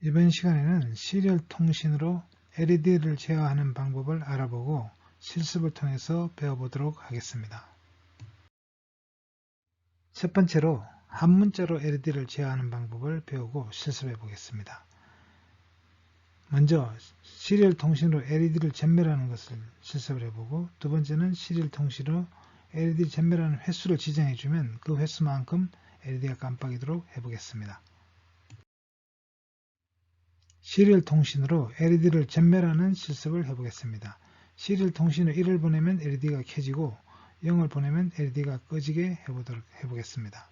이번 시간에는 시리얼 통신으로 LED를 제어하는 방법을 알아보고 실습을 통해서 배워보도록 하겠습니다. 첫 번째로 한 문자로 LED를 제어하는 방법을 배우고 실습해 보겠습니다. 먼저 시리얼 통신으로 LED를 전멸하는 것을 실습을 해보고, 두 번째는 시리얼 통신으로 LED 전멸하는 횟수를 지정해주면 그 횟수만큼 LED가 깜빡이도록 해보겠습니다. 시리얼 통신으로 LED를 전멸하는 실습을 해보겠습니다. 시리얼 통신으로 1을 보내면 LED가 켜지고 0을 보내면 LED가 꺼지게 해보겠습니다.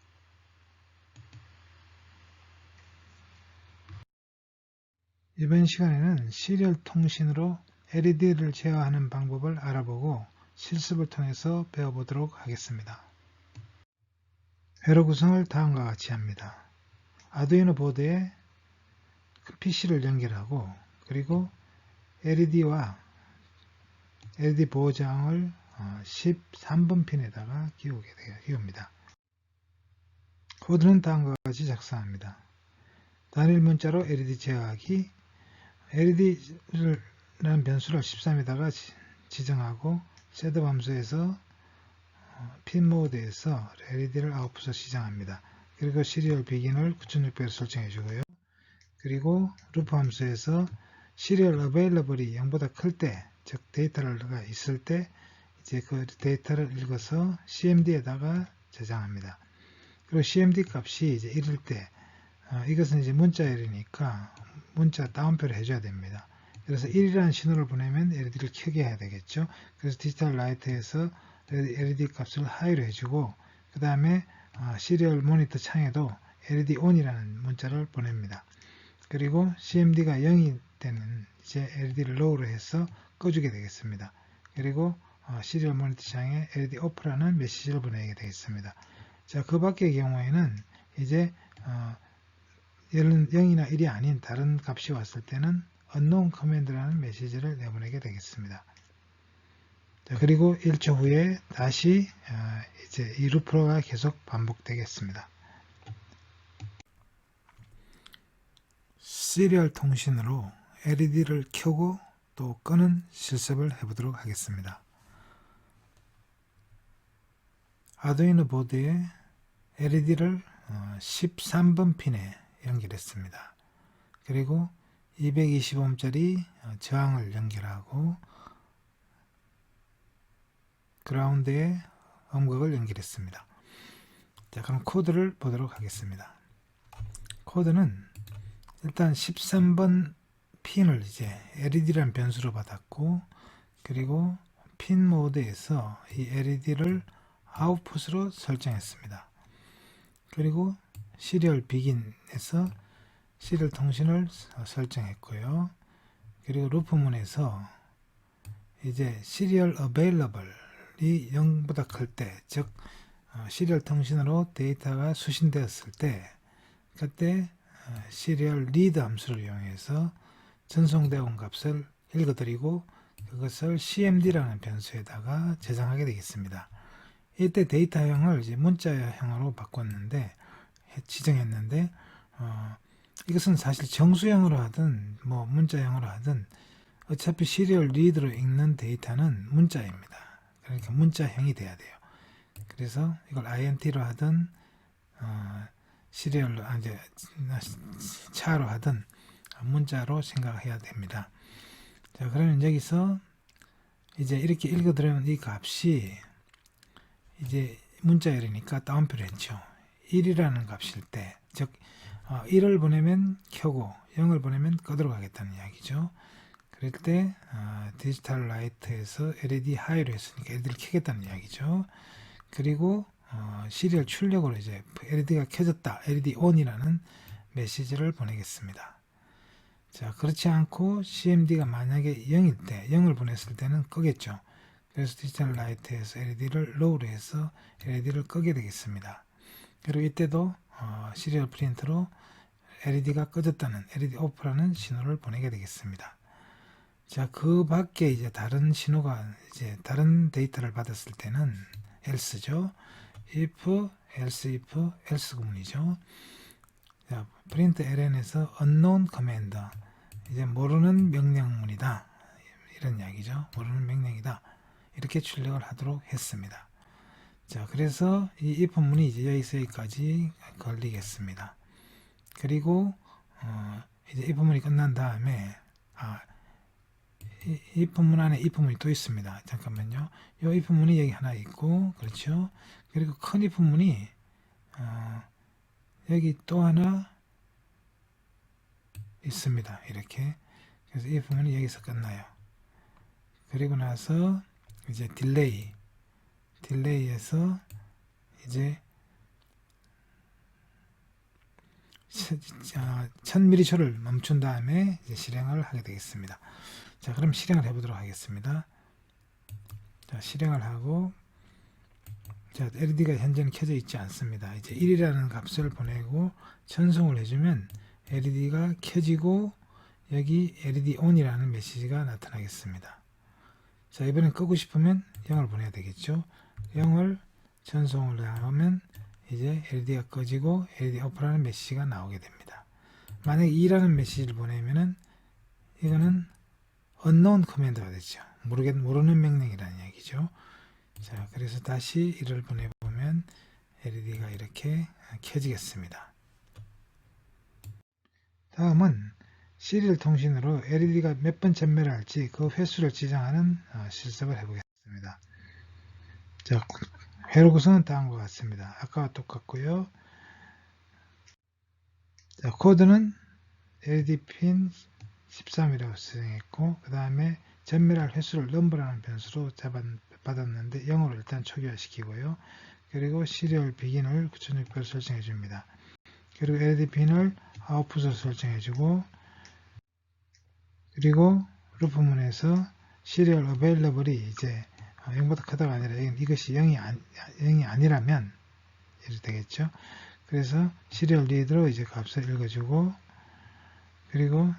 이번 시간에는 시리얼 통신으로 LED를 제어하는 방법을 알아보고 실습을 통해서 배워보도록 하겠습니다. 회로 구성을 다음과 같이 합니다. 아두이노 보드에 PC를 연결하고, 그리고 LED와 LED 보호장을 13번 핀에다가 끼웁니다. 코드는 다음과 같이 작성합니다. 단일 문자로 LED 제어하기, LED라는 변수를 13에다가 지정하고, 셋업 함수에서 핀 모드에서 LED를 아웃풋으로 지정합니다. 그리고 시리얼 비긴을 9600으로 설정해 주고요. 그리고 루프 함수에서 시리얼 어베일러블이 0보다 클 때, 즉 데이터가 있을 때 이제 그 데이터를 읽어서 CMD에다가 저장합니다. 그리고 CMD 값이 이제 1일 때, 이것은 이제 문자열이니까 문자 다운표를 해줘야 됩니다. 그래서 1이라는 신호를 보내면 LED를 켜게 해야 되겠죠. 그래서 디지털 라이트에서 LED 값을 하이로 해주고, 그 다음에 시리얼 모니터 창에도 LED ON이라는 문자를 보냅니다. 그리고 CMD가 0이 되는 이제 LED를 로우로 해서 꺼주게 되겠습니다. 그리고 시리얼 모니터 창에 LED OFF라는 메시지를 보내게 되겠습니다. 자, 그 밖의 경우에는 이제 0이나 1이 아닌 다른 값이 왔을 때는 unknown command라는 메시지를 내보내게 되겠습니다. 자, 그리고 1초 후에 다시 이제 이 루프가 계속 반복되겠습니다. 시리얼 통신으로 LED를 켜고 또 끄는 실습을 해보도록 하겠습니다. 아두이노 보드에 LED를 13번 핀에 연결했습니다. 그리고 220ohm짜리 저항을 연결하고 그라운드에 음극을 연결했습니다. 자, 그럼 코드를 보도록 하겠습니다. 코드는 일단 13번 핀을 이제 LED라는 변수로 받았고, 그리고 핀 모드에서 이 LED를 아웃풋으로 설정했습니다. 그리고 시리얼 비긴에서 시리얼 통신을 설정했고요. 그리고 루프문에서 이제 시리얼 어베일러블이 0보다 클 때, 즉 시리얼 통신으로 데이터가 수신되었을 때, 그때 시리얼 리드 함수를 이용해서 전송되어 온 값을 읽어드리고 그것을 CMD라는 변수에다가 저장하게 되겠습니다. 이때 데이터형을 이제 문자형으로 바꿨는데, 지정했는데, 이것은 사실 정수형으로 하든 뭐 문자형으로 하든 어차피 시리얼 리드로 읽는 데이터는 문자입니다. 그러니까 문자형이 돼야 돼요. 그래서 이걸 INT로 하든 시리얼로 이제 차로 하든 문자로 생각해야 됩니다. 자, 그러면 여기서 이제 이렇게 읽어들으면 이 값이 이제 문자열이니까 다운표를 했죠. 1이라는 값일 때, 즉 1을 보내면 켜고 0을 보내면 꺼도록 하겠다는 이야기죠. 그럴 때 디지털 라이트에서 LED 하이로 했으니까 LED를 켜겠다는 이야기죠. 그리고 시리얼 출력으로 이제 LED가 켜졌다, LED ON이라는 메시지를 보내겠습니다. 자, 그렇지 않고 CMD가 만약에 0일 때, 0을 보냈을 때는 끄겠죠. 그래서 디지털 라이트에서 LED를 로우로 해서 LED를 끄게 되겠습니다. 그리고 이때도 시리얼 프린트로 LED가 꺼졌다는 LED OFF라는 신호를 보내게 되겠습니다. 자, 그 밖에 이제 다른 신호가 이제 다른 데이터를 받았을 때는 else죠. if, else if, else 구문이죠. 자, print ln에서 unknown command, 이제 모르는 명령문이다, 이런 이야기죠. 모르는 명령이다, 이렇게 출력을 하도록 했습니다. 자, 그래서 이 if문이 이제 여기서 여기까지 걸리겠습니다. 그리고 이제 if문이 끝난 다음에 이 if문 안에 if문이 또 있습니다. 잠깐만요. 이 if문이 여기 하나 있고, 그렇죠. 그리고 큰 if문이 여기 또 하나 있습니다. 이렇게. 그래서 if문이 여기서 끝나요. 그리고 나서 이제 딜레이에서 이제 1000mH를 멈춘 다음에 이제 실행을 하게 되겠습니다. 자, 그럼 실행을 해보도록 하겠습니다. 자, 실행을 하고, 자, LED가 현재는 켜져 있지 않습니다. 이제 1이라는 값을 보내고 전송을 해주면 LED가 켜지고 여기 LED ON이라는 메시지가 나타나겠습니다. 자, 이번엔 끄고 싶으면 0을 보내야 되겠죠. 0을 전송을 하면 이제 LED가 꺼지고 LED OFF라는 메시지가 나오게 됩니다. 만약에 2라는 메시지를 보내면은 이거는 unknown command가 되죠. 모르는 명령이라는 얘기죠. 자, 그래서 다시 1을 보내보면 LED가 이렇게 켜지겠습니다. 다음은 시리얼 통신으로 LED가 몇 번 전멸을 할지 그 횟수를 지정하는 실습을 해보겠습니다. 자, 회로 구성은 다음과 같습니다. 아까와 똑같고요. 자, 코드는 LED 핀 13이라고 수정했고, 그 다음에 전멸할 횟수를 넘버라는 변수로 받았는데 0으로 일단 초기화시키고요. 그리고 시리얼 비긴을 9600으로 설정해 줍니다. 그리고 LED 핀을 아웃풋으로 설정해 주고, 그리고 루프문에서 시리얼 어베일러블이 이제 0보다 크다가 아니라 이것이 0이 아니라면 이렇게 되겠죠. 그래서 시리얼 리드로 이제 값을 읽어주고, 그리고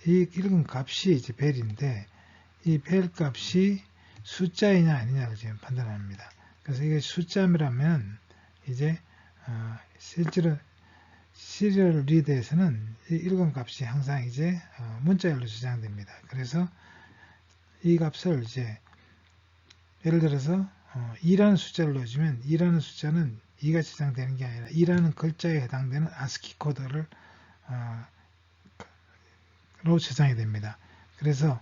이 읽은 값이 이제 벨인데 이 벨 값이 숫자이냐 아니냐를 지금 판단합니다. 그래서 이게 숫자라면 이제 실제로 시리얼 리드에서는 이 읽은 값이 항상 이제 문자열로 저장됩니다. 그래서 이 값을 이제 예를 들어서 2라는 숫자를 넣어주면 2라는 숫자는 2가 저장되는 게 아니라 2라는 글자에 해당되는 ASCII 코드를 로 저장이 됩니다. 그래서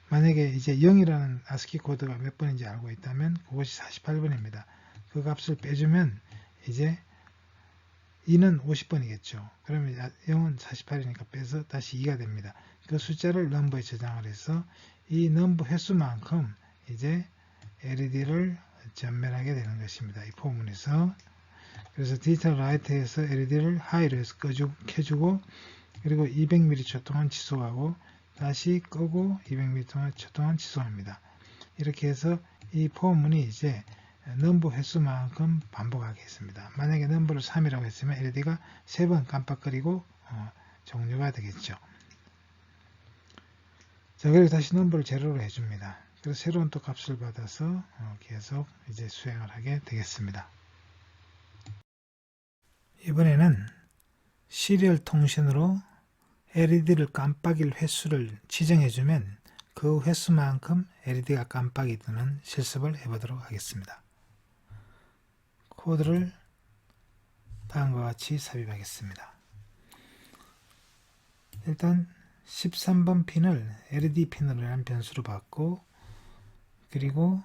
만약에 이제 0이라는 ASCII 코드가 몇 번인지 알고 있다면 그것이 48번입니다. 그 값을 빼주면 이제 2는 50번이겠죠. 그러면 0은 48이니까 빼서 다시 2가 됩니다. 그 숫자를 넘버에 저장을 해서 이 넘버 횟수만큼 이제 LED를 전멸하게 되는 것입니다. 이 포문에서. 그래서 디지털 라이트에서 LED를 하이로 해서 켜주고, 그리고 200mH 동안 지속하고 다시 끄고 200mH 동안 지속합니다. 이렇게 해서 이 포문이 이제 넘버 횟수만큼 반복하게 했습니다. 만약에 넘버를 3이라고 했으면 LED가 3번 깜빡거리고 종료가 되겠죠. 자, 그리고 다시 넘버를 제로로 해줍니다. 그래서 새로운 또 값을 받아서 계속 이제 수행을 하게 되겠습니다. 이번에는 시리얼 통신으로 LED를 깜빡일 횟수를 지정해주면 그 횟수만큼 LED가 깜빡이 뜨는 실습을 해보도록 하겠습니다. 코드를 다음과 같이 삽입하겠습니다. 일단 13번 핀을 LED 핀으로 변수로 받고, 그리고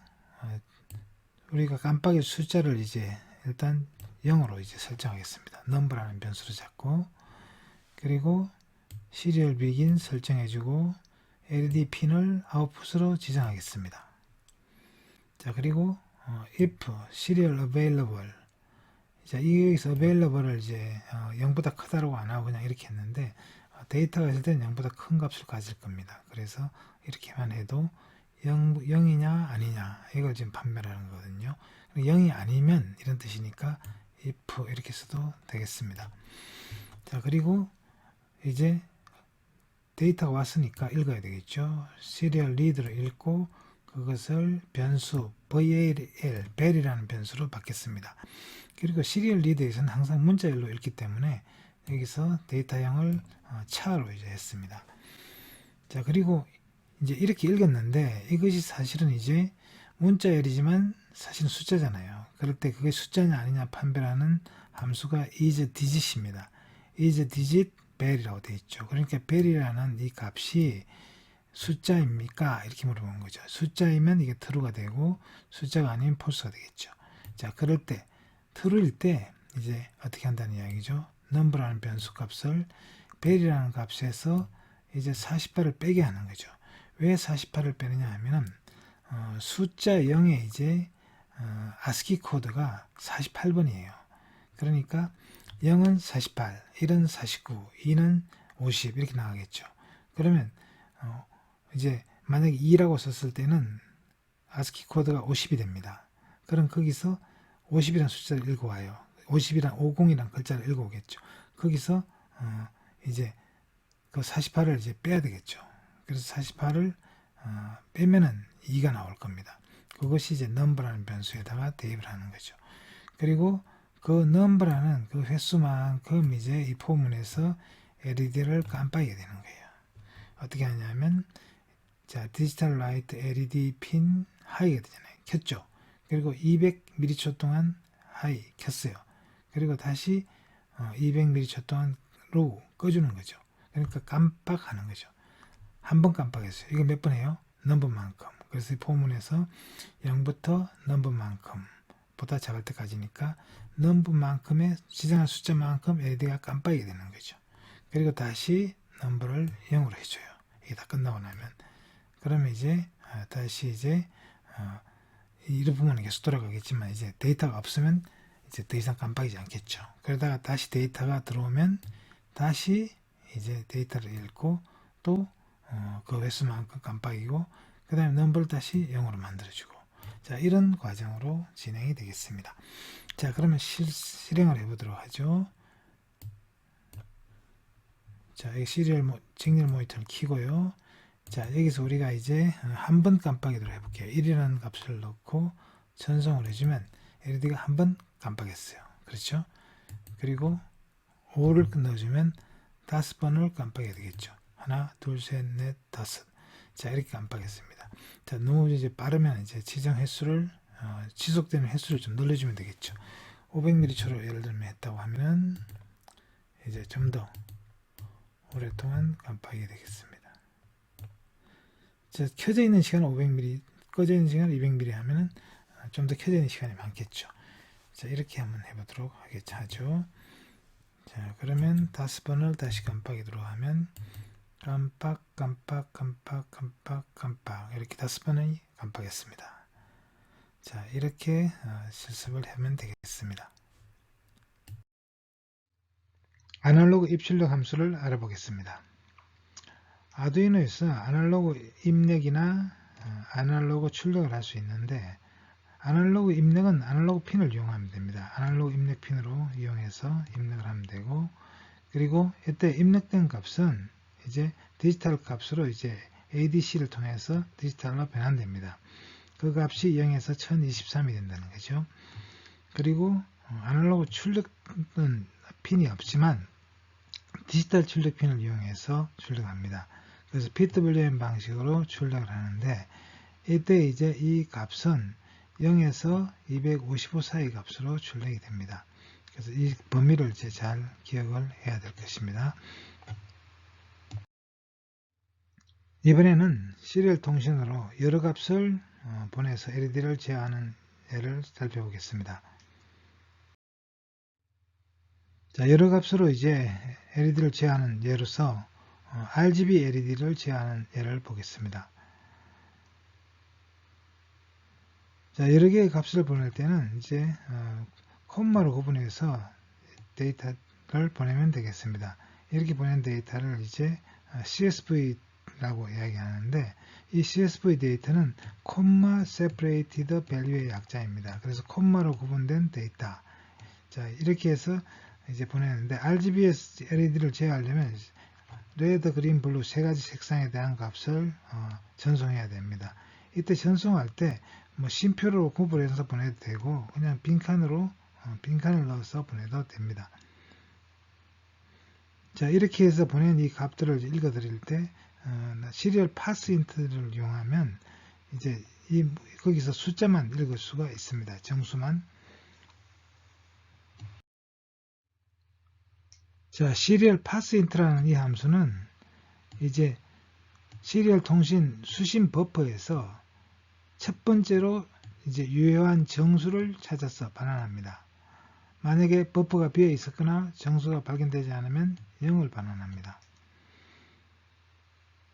우리가 깜빡일 숫자를 이제 일단 0으로 이제 설정하겠습니다. 넘버라는 변수로 잡고, 그리고 시리얼 비긴 설정해주고 LED 핀을 아웃풋으로 지정하겠습니다. 자, 그리고 if serial available, 자, 여기서 available을 이제 0보다 크다라고 안 하고 그냥 이렇게 했는데 데이터가 있을 때는 0보다 큰 값을 가질 겁니다. 그래서 이렇게만 해도 0이냐 아니냐 이걸 지금 판별하는 거거든요. 0이 아니면 이런 뜻이니까 if 이렇게 써도 되겠습니다. 자, 그리고 이제 데이터가 왔으니까 읽어야 되겠죠. 시리얼 리드를 읽고 그것을 변수 벨이라는 변수로 받겠습니다. 그리고 시리얼 리드에서는 항상 문자열로 읽기 때문에 여기서 데이터형을 char로 이제 했습니다. 자, 그리고 이제 이렇게 읽었는데 이것이 사실은 이제 문자열이지만 사실은 숫자잖아요. 그럴 때 그게 숫자냐 아니냐 판별하는 함수가 isDigit입니다. isDigit 벨이라고 되어 있죠. 그러니까 벨이라는 이 값이 숫자입니까? 이렇게 물어보는 거죠. 숫자이면 이게 true가 되고 숫자가 아니면 false가 되겠죠. 자, 그럴 때 true일 때 이제 어떻게 한다는 이야기죠. number라는 변수 값을 벨이라는 값에서 이제 48을 빼게 하는 거죠. 왜 48을 빼느냐 하면은 숫자 0에 이제 ASCII 코드가 48번이에요. 그러니까 0은 48, 1은 49, 2는 50 이렇게 나가겠죠. 그러면 이제 만약에 2라고 썼을 때는 ASCII 코드가 50이 됩니다. 그럼 거기서 50이라는 숫자를 읽어와요. 50이란 50이란 글자를 읽어오겠죠. 거기서 이제 그 48을 이제 빼야 되겠죠. 그래서 48을 빼면은 2가 나올 겁니다. 그것이 이제 number라는 변수에다가 대입을 하는 거죠. 그리고 그 number라는 그 횟수만큼 이제 이 포문에서 LED를 깜빡이게 되는 거예요. 어떻게 하냐면 자, 디지털 라이트 LED 핀 하이가 되잖아요. 켰죠. 그리고 200mH 동안 하이 켰어요. 그리고 다시 200mH 동안 로우 꺼주는 거죠. 그러니까 깜빡하는 거죠. 한 번 깜빡했어요. 이거 몇 번 해요? 넘버만큼. 그래서 이 포문에서 0부터 넘버만큼 보다 작을 때까지니까 넘버만큼의 지정한 숫자만큼 LED가 깜빡이게 되는 거죠. 그리고 다시 넘버를 0으로 해줘요. 이게 다 끝나고 나면. 그러면 이제 다시 이제 이 부분은 계속 돌아가겠지만 이제 데이터가 없으면 이제 더 이상 깜빡이지 않겠죠. 그러다가 다시 데이터가 들어오면 다시 이제 데이터를 읽고 또 그 횟수만큼 깜빡이고 그 다음에 넘버를 다시 0으로 만들어주고 자 이런 과정으로 진행이 되겠습니다. 자 그러면 실행을 해보도록 하죠. 자 여기 시리얼 모니터를 켜고요. 자 여기서 우리가 이제 한 번 깜빡이도록 해볼게요. 1이라는 값을 넣고 전송을 해주면 LED가 한 번 깜빡했어요. 그렇죠? 그리고 5를 넣어주면 5번을 깜빡여야 되겠죠. 하나, 둘, 셋, 넷, 다섯. 자, 이렇게 깜빡했습니다. 자, 너무 이제 빠르면 이제 지정 횟수를, 지속되는 횟수를 좀 늘려주면 되겠죠. 500mH로 예를 들면 했다고 하면, 이제 좀 더 오랫동안 깜빡이게 되겠습니다. 자, 켜져 있는 시간은 500mH, 꺼져 있는 시간은 200mH 하면은 좀 더 켜져 있는 시간이 많겠죠. 자, 이렇게 한번 해보도록 하죠. 자, 그러면 5번을 다시 깜빡이도록 하면, 깜빡 이렇게 5번을 깜빡했습니다. 자 이렇게 실습을 하면 되겠습니다. 아날로그 입출력 함수를 알아보겠습니다. 아두이노에서 아날로그 입력이나 아날로그 출력을 할 수 있는데 아날로그 입력은 아날로그 핀을 이용하면 됩니다. 아날로그 입력 핀으로 이용해서 입력을 하면 되고 그리고 이때 입력된 값은 이제 디지털 값으로 이제 ADC를 통해서 디지털로 변환됩니다. 그 값이 0에서 1023이 된다는 거죠. 그리고 아날로그 출력은 핀이 없지만 디지털 출력 핀을 이용해서 출력합니다. 그래서 PWM 방식으로 출력을 하는데 이때 이제 이 값은 0에서 255 사이 값으로 출력이 됩니다. 그래서 이 범위를 이제 잘 기억을 해야 될 것입니다. 이번에는 시리얼 통신으로 여러 값을 보내서 LED를 제어하는 예를 살펴보겠습니다. 자, 여러 값으로 이제 LED를 제어하는 예로서 RGB LED를 제어하는 예를 보겠습니다. 자, 여러 개의 값을 보낼 때는 이제 콤마로 구분해서 데이터를 보내면 되겠습니다. 이렇게 보낸 데이터를 이제 CSV라고 이야기하는데 이 CSV 데이터는 콤마 separated value의 약자입니다. 그래서 콤마로 구분된 데이터. 자, 이렇게 해서 이제 보내는데 RGB LED를 제어하려면 레드, 그린, 블루 세 가지 색상에 대한 값을 전송해야 됩니다. 이때 전송할 때 뭐 심표로 구분해서 보내도 되고 그냥 빈칸을 넣어서 보내도 됩니다. 자, 이렇게 해서 보낸 이 값들을 읽어 드릴 때 시리얼 파스인트를 이용하면 이제 거기서 숫자만 읽을 수가 있습니다. 정수만. 자, 시리얼 파스인트라는 이 함수는 이제 시리얼 통신 수신 버퍼에서 첫 번째로 이제 유효한 정수를 찾아서 반환합니다. 만약에 버퍼가 비어 있었거나 정수가 발견되지 않으면 0을 반환합니다.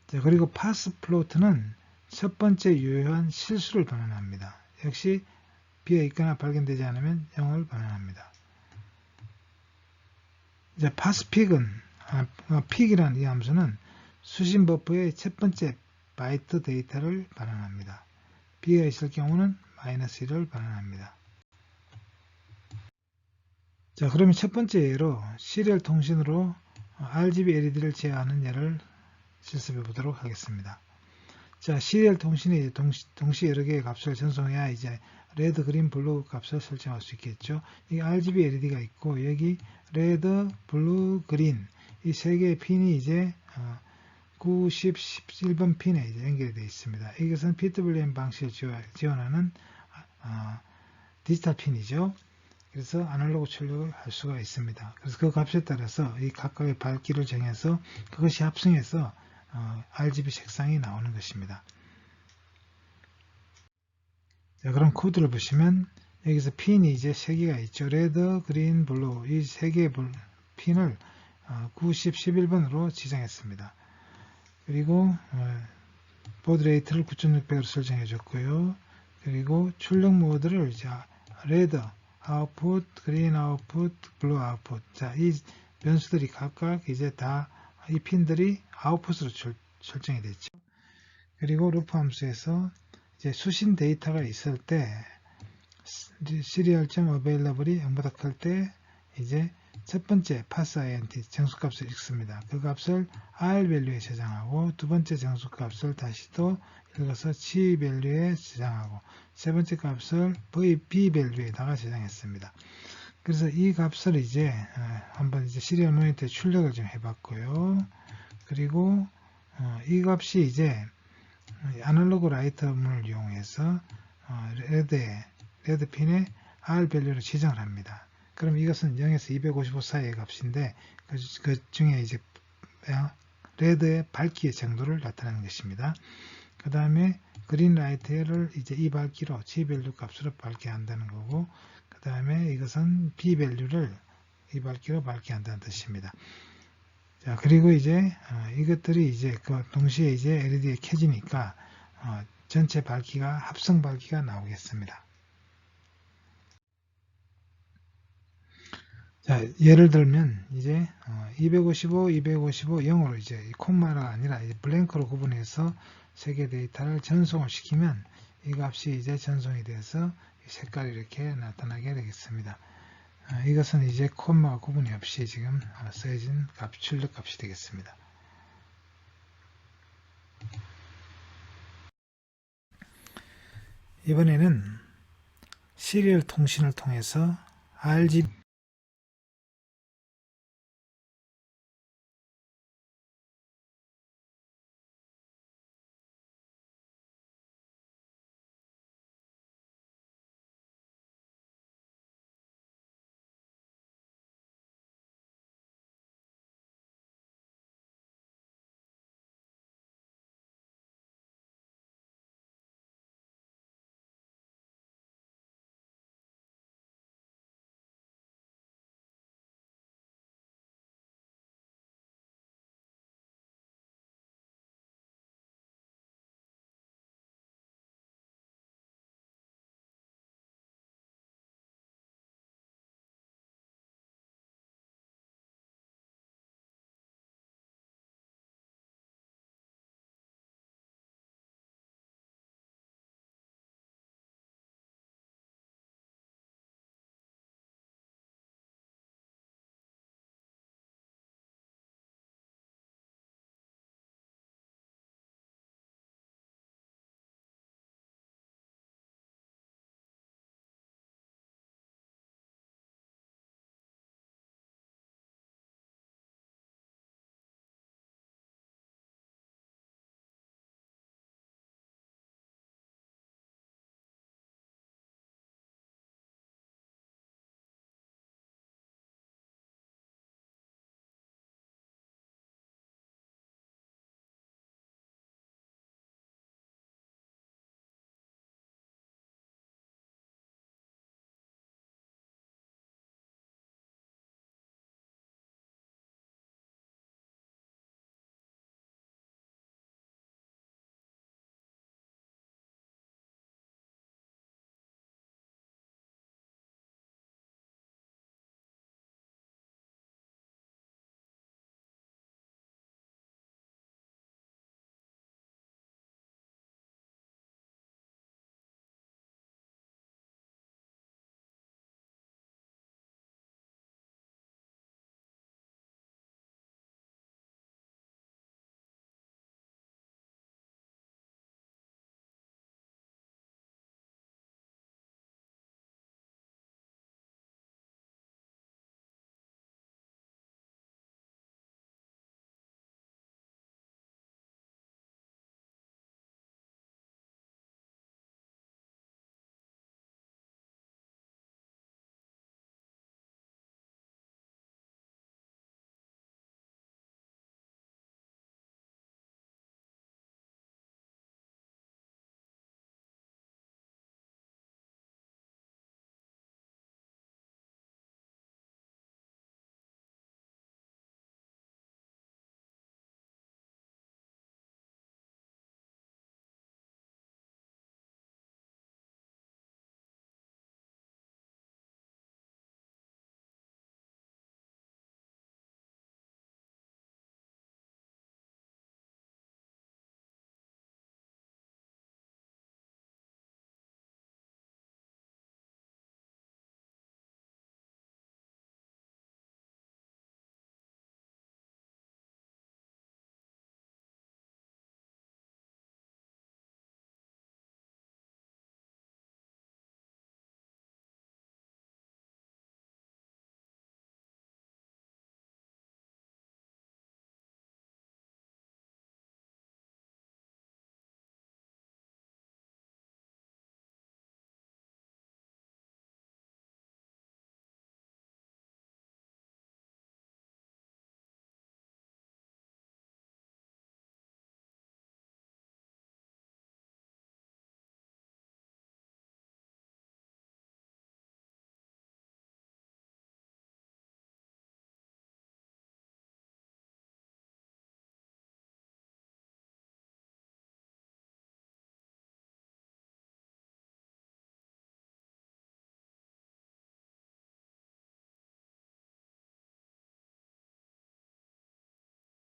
자, 그리고 파스 플로트는 첫 번째 유효한 실수를 반환합니다. 역시 비어 있거나 발견되지 않으면 0을 반환합니다. 이제 파스픽은 픽이라는 이 함수는 수신 버퍼의 첫 번째 바이트 데이터를 반환합니다. 비어 있을 경우는 -1을 반환합니다. 자, 그러면 첫 번째 예로 시리얼 통신으로 RGB LED를 제어하는 예를 실습해 보도록 하겠습니다. 자, 시리얼 통신이 동시 여러 개의 값을 전송해야 이제 레드, 그린, 블루 값을 설정할 수 있겠죠. 이 RGB LED가 있고 여기 레드, 블루, 그린 이 세 개의 핀이 이제 9, 10, 11번 핀에 이제 연결이 되어 있습니다. 이것은 PWM 방식을 지원하는 디지털 핀이죠. 그래서 아날로그 출력을 할 수가 있습니다. 그래서 그 값에 따라서 이 각각의 밝기를 정해서 그것이 합성해서 RGB 색상이 나오는 것입니다. 자, 그럼 코드를 보시면 여기서 핀이 이제 3개가 있죠. 레드, 그린, 블루 이 3개의 핀을 9, 10, 11번으로 지정했습니다. 그리고 보드 레이트를 9600으로 설정해 줬고요. 그리고 출력 모드를 이제 레드 아웃풋, 그린 아웃풋, 블루 아웃풋. 자, 이 변수들이 각각 이제 다 이 핀들이 아웃풋으로 설정이 됐죠. 그리고 루프 함수에서 이제 수신 데이터가 있을 때 serial.available이 0보다 클 때 이제 첫 번째 passInt 정수값을 읽습니다. 그 값을 R 밸류에 저장하고 두 번째 정수값을 다시 또 읽어서 G 밸류에 저장하고 세 번째 값을 B 밸류에다가 저장했습니다. 그래서 이 값을 이제 한번 이제 시리얼 모니터에 출력을 좀 해봤고요. 그리고 이 값이 이제 아날로그 라이터문을 이용해서 레드 핀에 R 밸류를 지정을 합니다. 그럼 이것은 0에서 255 사이의 값인데 그 중에 이제 레드의 밝기의 정도를 나타내는 것입니다. 그 다음에 그린 라이트를 이제 이 밝기로 G 밸류 값으로 밝게 한다는 거고, 그 다음에 이것은 B 밸류를 이 밝기로 밝게 한다는 뜻입니다. 자, 그리고 이제 이것들이 이제 그 동시에 이제 LED에 켜지니까 전체 밝기가 합성 밝기가 나오겠습니다. 자, 예를 들면 이제 255, 255, 0으로 이제 콤마가 아니라 이제 블랭크로 구분해서 세개 데이터를 전송을 시키면 이 값이 이제 전송이 돼서 색깔이 이렇게 나타나게 되겠습니다. 이것은 이제 콤마와 구분이 없이 지금 써진 출력 값이 되겠습니다. 이번에는 시리얼 통신을 통해서 RGB